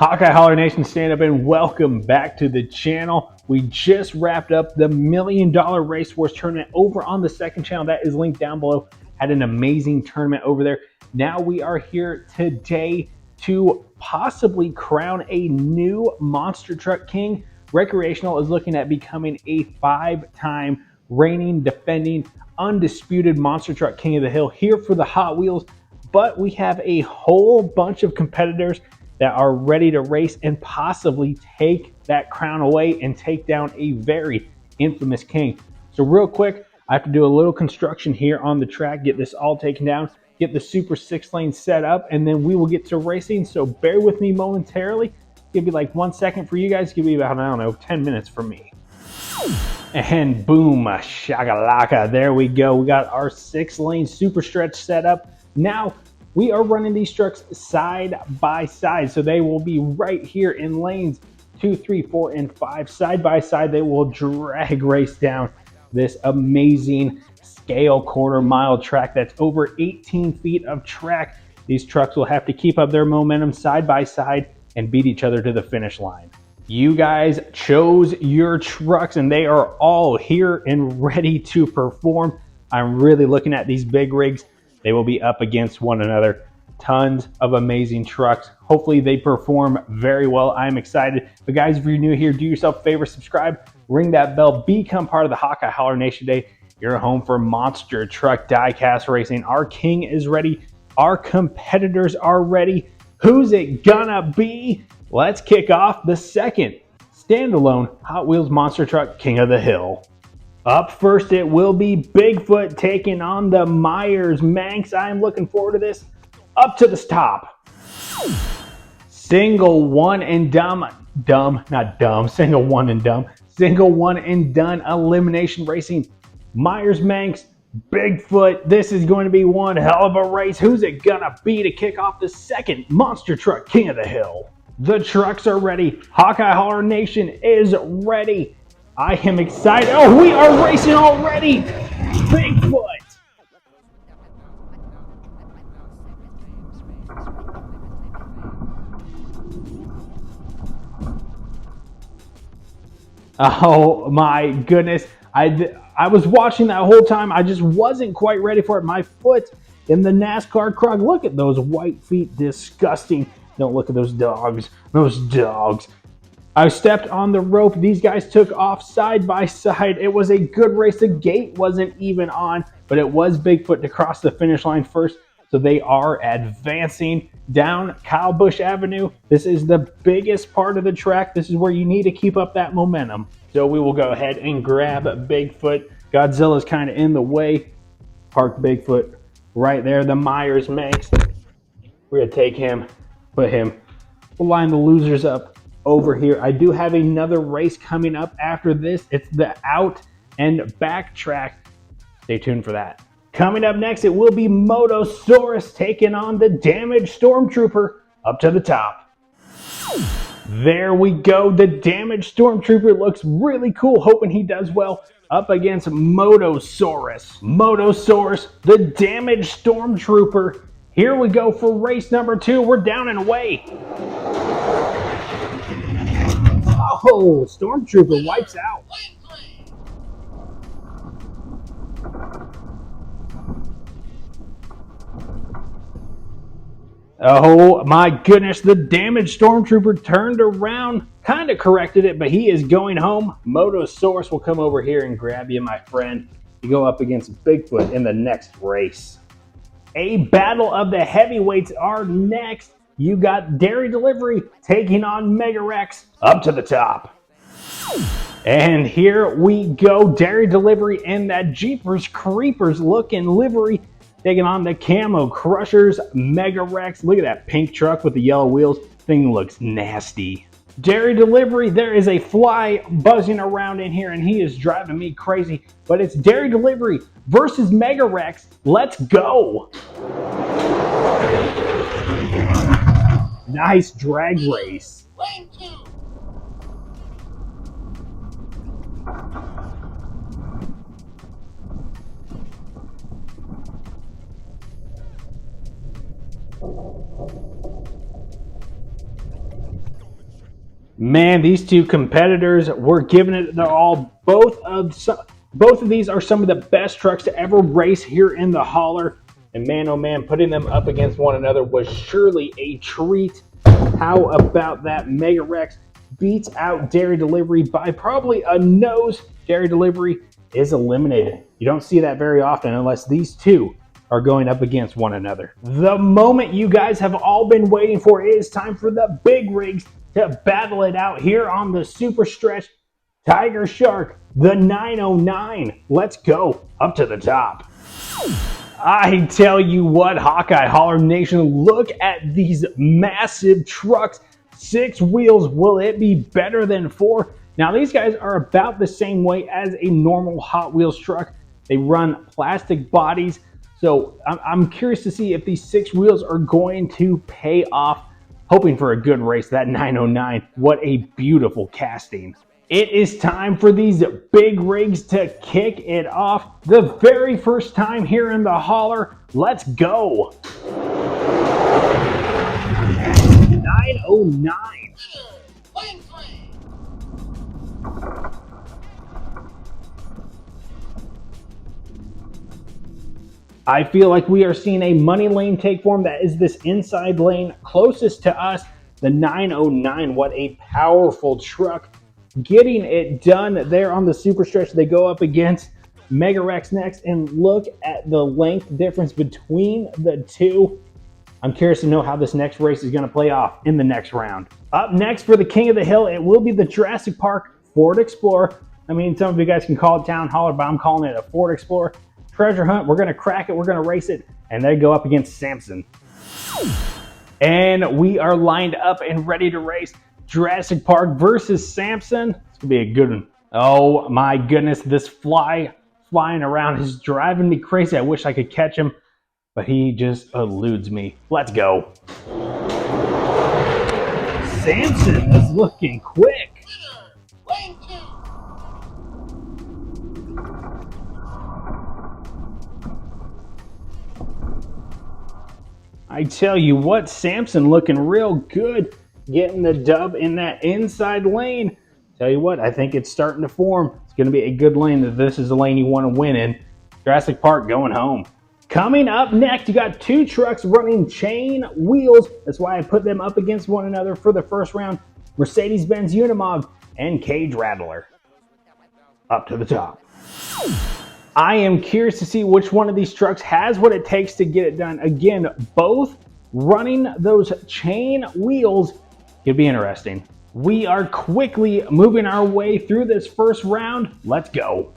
Hawkeye Holler Nation, stand up and welcome back to the channel. We just wrapped up the $1 million Race Wars tournament over on the second channel. That is linked down below. Had an amazing tournament over there. Now we are here today to possibly crown a new Monster Truck King. Wreckreational is looking at becoming a 5-time reigning, defending, undisputed Monster Truck King of the Hill here for the Hot Wheels. But we have a whole bunch of competitors that are ready to race and possibly take that crown away and take down a very infamous king. So real quick, I have to do a little construction here on the track, get this all taken down, get the Super 6-lane set up, and then we will get to racing. So bear with me momentarily. Give me like 1 second for you guys. Give me about, I don't know, 10 minutes for me. And boom, shakalaka, there we go. We got our 6-lane super stretch set up. Now, we are running these trucks side by side, so they will be right here in lanes 2, 3, 4, and 5. Side by side, they will drag race down this amazing scale quarter-mile track that's over 18 feet of track. These trucks will have to keep up their momentum side by side and beat each other to the finish line. You guys chose your trucks, and they are all here and ready to perform. I'm really looking at these big rigs. They will be up against one another. Tons of amazing trucks. Hopefully they perform very well. I'm excited. But guys, if you're new here, do yourself a favor, subscribe, ring that bell, become part of the Hawkeye Holler Nation today. You're home for Monster Truck DIECAST racing. Our king is ready. Our competitors are ready. Who's it gonna be? Let's kick off the second standalone Hot Wheels Monster Truck King of the Hill. Up first, it will be Bigfoot taking on the Manx. I'm looking forward to this. Up to the top. Single one and single one and done elimination racing. Manx, Bigfoot. This is going to be one hell of a race. Who's it gonna be to kick off the second Monster Truck King of the Hill? The trucks are ready. Hawkeye Holler Nation is ready. I am excited. Oh, we are racing already. Bigfoot. Oh my goodness. I was watching that whole time. I just wasn't quite ready for it. My foot in the NASCAR crug. Look at those white feet. Disgusting. Don't look at those dogs. Those dogs. I stepped on the rope. These guys took off side by side. It was a good race. The gate wasn't even on, but it was Bigfoot to cross the finish line first. So they are advancing down Kyle Busch Avenue. This is the biggest part of the track. This is where you need to keep up that momentum. So we will go ahead and grab Bigfoot. Godzilla's kind of in the way. Park Bigfoot right there. The Manx. We're going to take him, put him. We'll line the losers up over here. I do have another race coming up after this. It's the out and back track. Stay tuned for that. Coming up next, it will be Motosaurus taking on the Damag Stormtrooper. Up to the top. There we go. The Damag Stormtrooper looks really cool. Hoping he does well up against Motosaurus. Motosaurus, the Damag Stormtrooper. Here we go for race number 2. We're down and away. Oh, Stormtrooper wipes out. Oh my goodness, the Damag Stormtrooper turned around, kind of corrected it, but he is going home. Motosaurus will come over here and grab you, my friend. You go up against Bigfoot in the next race. A battle of the heavyweights are next. You got Dairy Delivery taking on Megarex. Up to the top. And here we go. Dairy Delivery and that Jeepers Creepers looking livery taking on the Camo Crushers Megarex. Look at that pink truck with the yellow wheels. Thing looks nasty. Dairy Delivery, there is a fly buzzing around in here and he is driving me crazy. But it's Dairy Delivery versus Megarex. Let's go. Nice drag race. Man, these two competitors were giving it their all. Both of these are some of the best trucks to ever race here in the hauler. And man, oh man, putting them up against one another was surely a treat. How about that? Mega Rex beats out Dairy Delivery by probably a nose. Dairy Delivery is eliminated. You don't see that very often unless these two are going up against one another. The moment you guys have all been waiting for, it is time for the big rigs to battle it out here on the Super Stretch Tiger Shark, the 909. Let's go up to the top. I tell you what, Hawkeye Hauler Nation, look at these massive trucks. 6 wheels, will it be better than 4? Now these guys are about the same weight as a normal Hot Wheels truck. They run plastic bodies. So I'm curious to see if these 6 wheels are going to pay off. Hoping for a good race, that 909. What a beautiful casting. It is time for these big rigs to kick it off. The very first time here in the hauler. Let's go. 909. I feel like we are seeing a money lane take form. That is this inside lane closest to us, the 909. What a powerful truck. Getting it done there on the Super Stretch. They go up against Mega Rex next, and look at the length difference between the two. I'm curious to know how this next race is going to play off in the next round. Up next for the King of the Hill, it will be the Jurassic Park Ford Explorer. I mean, some of you guys can call it Town Hauler, but I'm calling it a Ford Explorer. Treasure hunt, we're going to crack it, we're going to race it, and they go up against Samson. And we are lined up and ready to race. Jurassic Park versus Samson. It's going to be a good one. Oh my goodness, this flying around is driving me crazy. I wish I could catch him, but he just eludes me. Let's go. Samson is looking quick. I tell you what, Samson looking real good, getting the dub in that inside lane. Tell you what, I think it's starting to form. It's going to be a good lane. That this is the lane you want to win in. Jurassic Park going home. Coming up next, you got 2 trucks running chain wheels. That's why I put them up against one another for the first round. Mercedes-Benz Unimog and Cage Rattler. Up to the top. I am curious to see which one of these trucks has what it takes to get it done. Again, both running those chain wheels could be interesting. We are quickly moving our way through this first round. Let's go.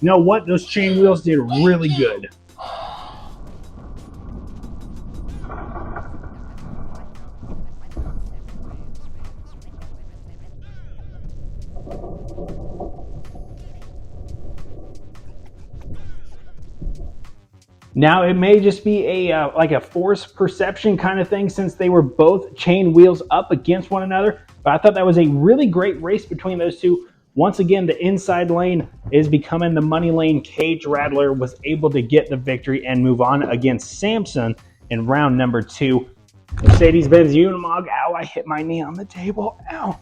You know what? Those chain wheels did really good. Now, it may just be a like a force perception kind of thing since they were both chain wheels up against one another, but I thought that was a really great race between those two. Once again, the inside lane is becoming the money lane. Cage Rattler was able to get the victory and move on against Samson in round number 2. Mercedes-Benz Unimog, ow, I hit my knee on the table, ow,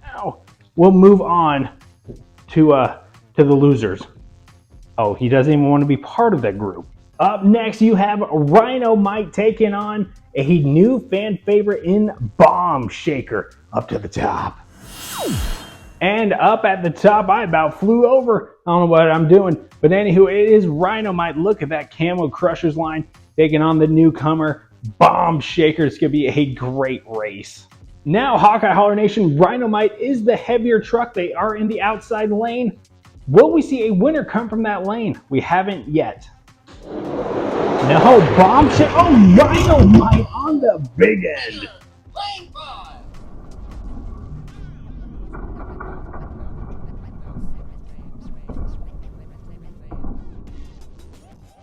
ow. We'll move on to the losers. Oh, he doesn't even want to be part of that group. Up next, you have Rhino Mite taking on a new fan favorite in Bomb Shaker. Up to the top. And up at the top, I about flew over. I don't know what I'm doing. But anywho, it is Rhino Mite. Look at that Camo Crushers line taking on the newcomer Bomb Shaker. It's going to be a great race. Now, Hawkeye Hauler Nation, Rhino Mite is the heavier truck. They are in the outside lane. Will we see a winner come from that lane? We haven't yet. No, Bomb Shaker. Oh, Rhino Mite on the big end.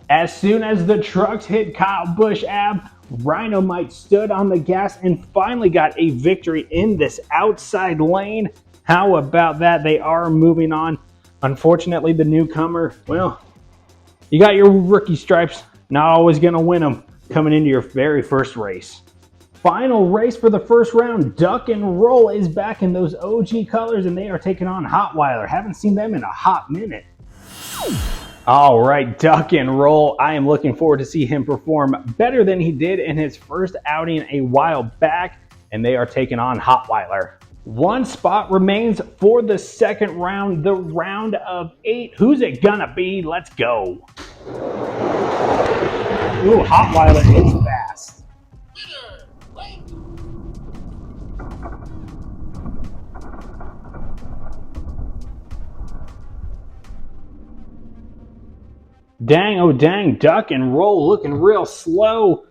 As soon as the trucks hit Kyle Busch Ave, Rhino Mite stood on the gas and finally got a victory in this outside lane. How about that? They are moving on. Unfortunately, the newcomer, well, you got your rookie stripes. Not always going to win them coming into your very first race. Final race for the first round. Duck and Roll is back in those OG colors, and they are taking on Hotweiler. Haven't seen them in a hot minute. All right, Duck and Roll. I am looking forward to see him perform better than he did in his first outing a while back, and they are taking on Hotweiler. One spot remains for the second round, the round of 8. Who's it gonna be? Let's go. Ooh, Hotweiler is fast. Dang, oh dang, Duck and Roll looking real slow.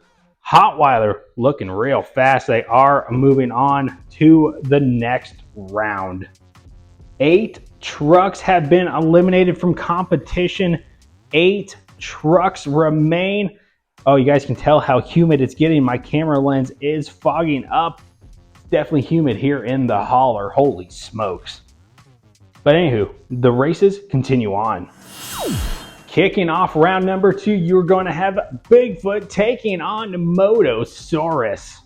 Hotweiler looking real fast. They are moving on to the next round. 8 trucks have been eliminated from competition. 8 trucks remain. Oh, you guys can tell how humid it's getting. My camera lens is fogging up. It's definitely humid here in the hauler. Holy smokes. But anywho, the races continue on. Kicking off round number 2, you're going to have Bigfoot taking on Motosaurus,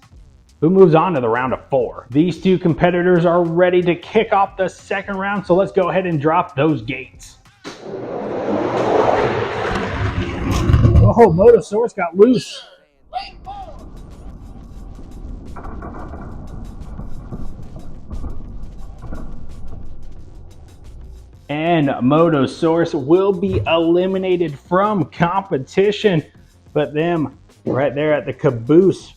who moves on to the round of 4. These 2 competitors are ready to kick off the second round, so let's go ahead and drop those gates. Oh, Motosaurus got loose. And Motosaurus will be eliminated from competition. But them right there at the caboose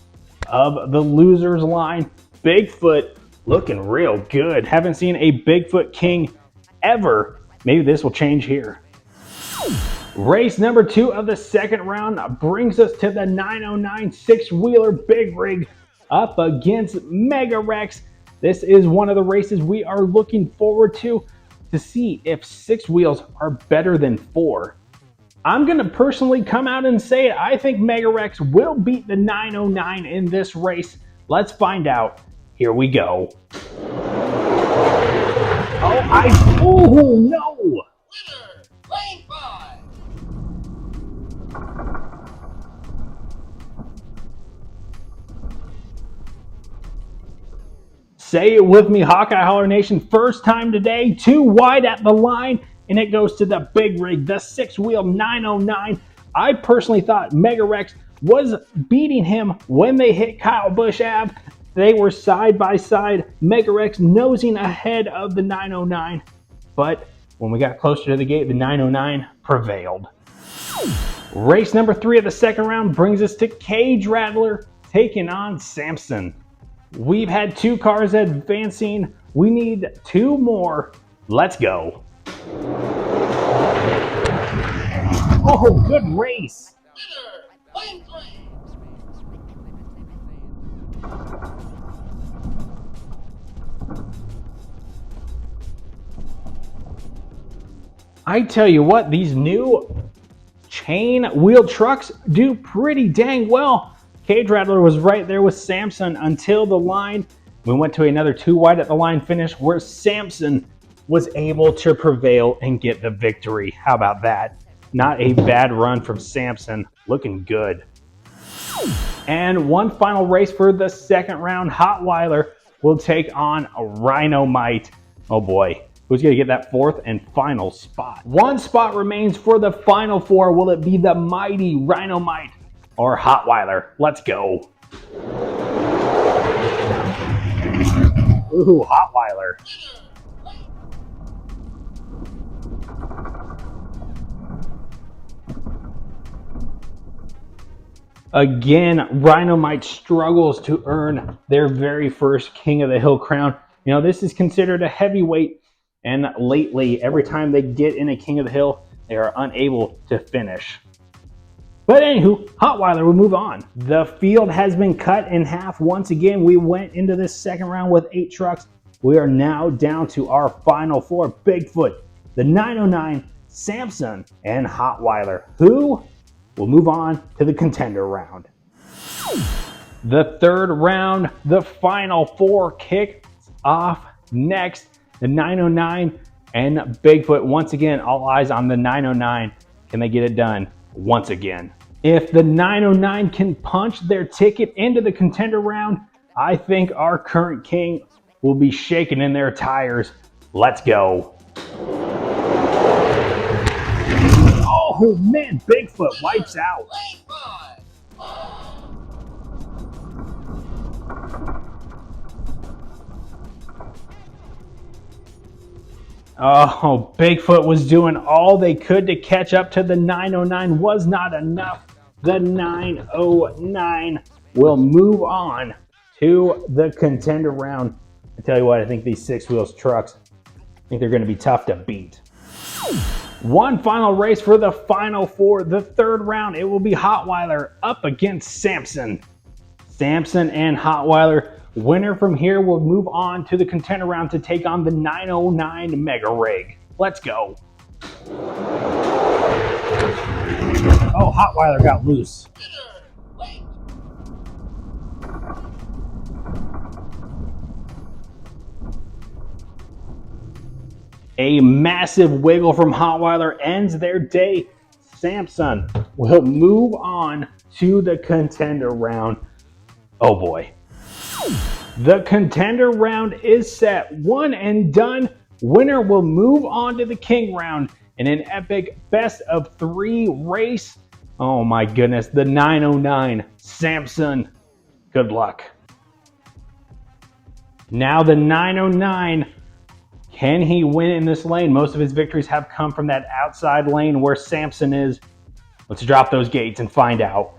of the losers line. Bigfoot looking real good. Haven't seen a Bigfoot King ever. Maybe this will change here. Race number 2 of the second round brings us to the 909 6-wheeler big rig up against Mega Rex. This is one of the races we are looking forward to see if 6 wheels are better than 4. I'm going to personally come out and say it. I think Mega Rex will beat the 909 in this race. Let's find out. Here we go. Oh no! Say it with me, Hawkeye Holler Nation. First time today, 2 wide at the line, and it goes to the big rig, the 6-wheel 909. I personally thought Mega Rex was beating him when they hit Kyle Busch Ave. They were side by side, Mega Rex nosing ahead of the 909. But when we got closer to the gate, the 909 prevailed. Race number 3 of the second round brings us to Cage Rattler taking on Samson. We've had 2 cars advancing. We need 2 more. Let's go. Oh, good race. I tell you what, these new chain wheel trucks do pretty dang well. Cage Rattler was right there with Samson until the line. We went to another 2 wide at the line finish where Samson was able to prevail and get the victory. How about that? Not a bad run from Samson. Looking good. And one final race for the second round. Hotweiler will take on Rhino Mite. Oh boy. Who's going to get that 4th and final spot? 1 spot remains for the final 4. Will it be the mighty Rhino Mite or Hotweiler? Let's go. Ooh, Hotweiler. Again, Rhino Mite struggles to earn their very first King of the Hill crown. You know, this is considered a heavyweight, and lately, every time they get in a King of the Hill, they are unable to finish. But anywho, Hotweiler will move on. The field has been cut in half once again. We went into this second round with 8 trucks. We are now down to our final 4. Bigfoot, the 909, Samson, and Hotweiler, who will move on to the contender round. The third round, the final 4 kicks off next. The 909 and Bigfoot, once again, all eyes on the 909. Can they get it done once again? If the 909 can punch their ticket into the contender round, I think our current king will be shaking in their tires. Let's go. Oh man, Bigfoot wipes out. Oh, Bigfoot was doing all they could to catch up to the 909. Was not enough. The 909 will move on to the contender round. I tell you what, I think these 6-wheels trucks, I think they're going to be tough to beat. One final race for the final four, the third round. It will be Hotweiler up against Samson. Samson and Hotweiler. Winner from here will move on to the contender round to take on the 909 Mega Rig. Let's go. Oh, Hotweiler got loose. A massive wiggle from Hotweiler ends their day. Samson will move on to the contender round. Oh boy. The contender round is set. One and done. Winner will move on to the king round in an epic best of 3 race. Oh my goodness. The 909 Samson. Good luck. Now the 909. Can he win in this lane? Most of his victories have come from that outside lane where Samson is. Let's drop those gates and find out.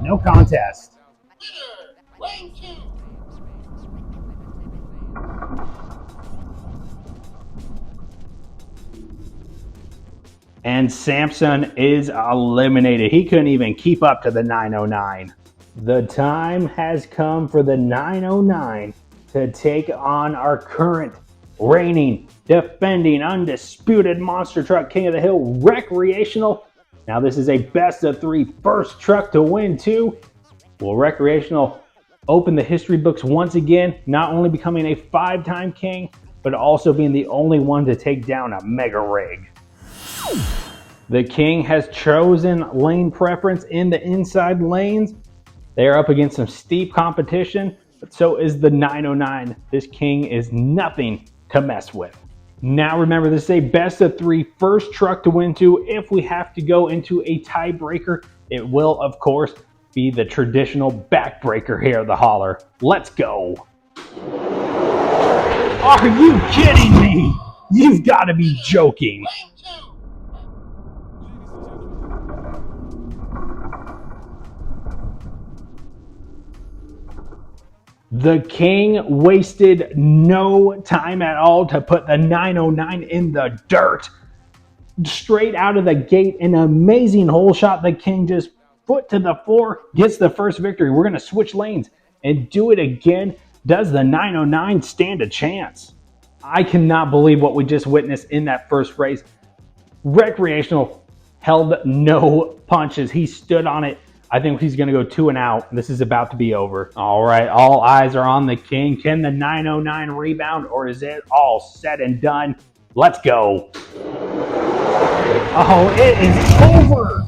No contest. And Samson is eliminated. He couldn't even keep up to the 909. The time has come for the 909 to take on our current reigning, defending, undisputed Monster Truck King of the Hill, Wreckreational. Now this is a best of 3 first truck to win too. Will Wreckreational open the history books once again, not only becoming a 5-time king, but also being the only one to take down a Mega Rig. The king has chosen lane preference in the inside lanes. They are up against some steep competition, but so is the 909. This king is nothing to mess with. Now remember, this is a best of 3 first truck to win to. If we have to go into a tiebreaker, it will of course be the traditional backbreaker here at the Holler. Let's go. Are you kidding me? You've got to be joking. The king wasted no time at all to put the 909 in the dirt. Straight out of the gate, an amazing hole shot. The king just foot to the floor, gets the first victory. We're going to switch lanes and do it again. Does the 909 stand a chance? I cannot believe what we just witnessed in that first race. Wreckreational held no punches. He stood on it. I think he's going to go 2 and out. This is about to be over. All right, all eyes are on the king. Can the 909 rebound, or is it all said and done? Let's go. Oh, it is over.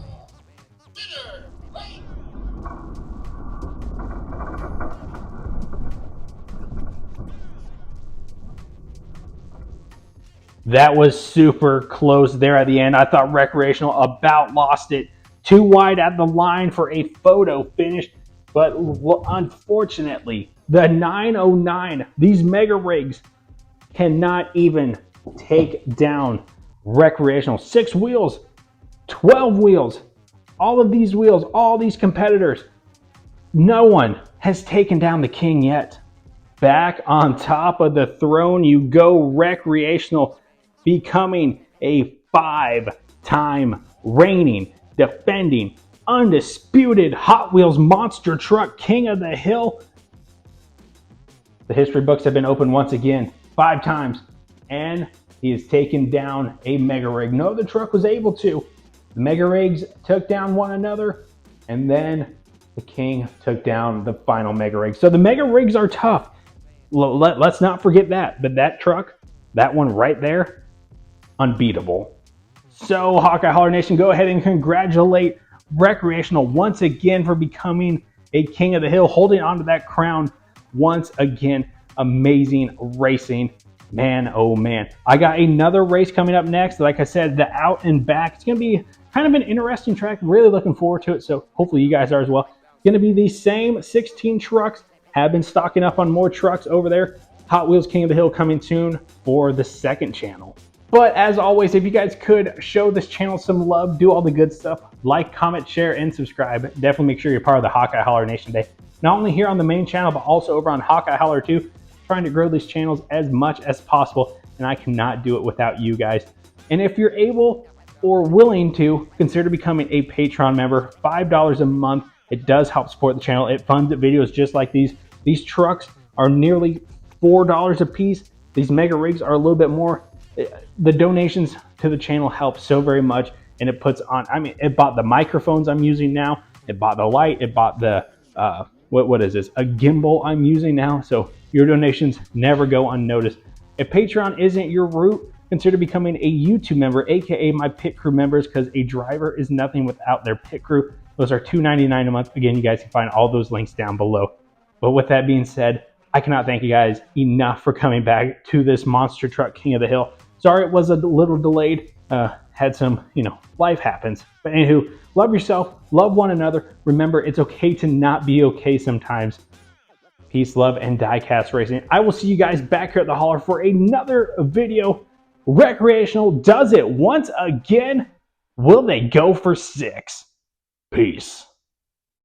That was super close there at the end. I thought Wreckreational about lost it. Too wide at the line for a photo finish, but unfortunately, the 909, these Mega Rigs cannot even take down Wreckreational. 6 wheels, 12 wheels, all of these wheels, all these competitors, no one has taken down the king yet. Back on top of the throne you go, Wreckreational, becoming a 5-time reigning, defending, undisputed Hot Wheels Monster Truck King of the Hill. The history books have been opened once again, 5 times, and he has taken down a Mega Rig. No other truck was able to. The Mega Rigs took down one another, and then the king took down the final Mega Rig. So the Mega Rigs are tough. Let's not forget that. But that truck, that one right there, unbeatable. So, Hawkeye Holler Nation, go ahead and congratulate Wreckreational once again for becoming a king of the hill, holding on to that crown once again. Amazing racing. Man, oh man. I got another race coming up next. Like I said, the out and back. It's going to be kind of an interesting track. Really looking forward to it. So hopefully you guys are as well. It's going to be the same 16 trucks. Have been stocking up on more trucks over there. Hot Wheels King of the Hill coming soon for the second channel. But as always, if you guys could show this channel some love, do all the good stuff, like, comment, share, and subscribe. Definitely make sure you're part of the Hawkeye Holler Nation Day. Not only here on the main channel, but also over on Hawkeye Holler 2. Trying to grow these channels as much as possible, and I cannot do it without you guys. And if you're able or willing to, consider becoming a Patreon member. $5 a month. It does help support the channel. It funds videos just like these. These trucks are nearly $4 a piece. These mega rigs are a little bit more. The donations to the channel help so very much, and it puts on, I mean, it bought the microphones I'm using now, it bought the light, it bought the what is this, a gimbal I'm using now. So your donations never go unnoticed. If Patreon isn't your route, consider becoming a YouTube member, aka my pit crew members, because a driver is nothing without their pit crew. Those are $2.99 a month. Again, you guys can find all those links down below. But with that being said, I cannot thank you guys enough for coming back to this Monster Truck King of the Hill. Sorry it was a little delayed. Had some, life happens. But anywho, love yourself, love one another. Remember, it's okay to not be okay sometimes. Peace, love, and DIECAST racing. I will see you guys back here at the Holler for another video. Wreckreational does it once again. Will they go for 6? Peace.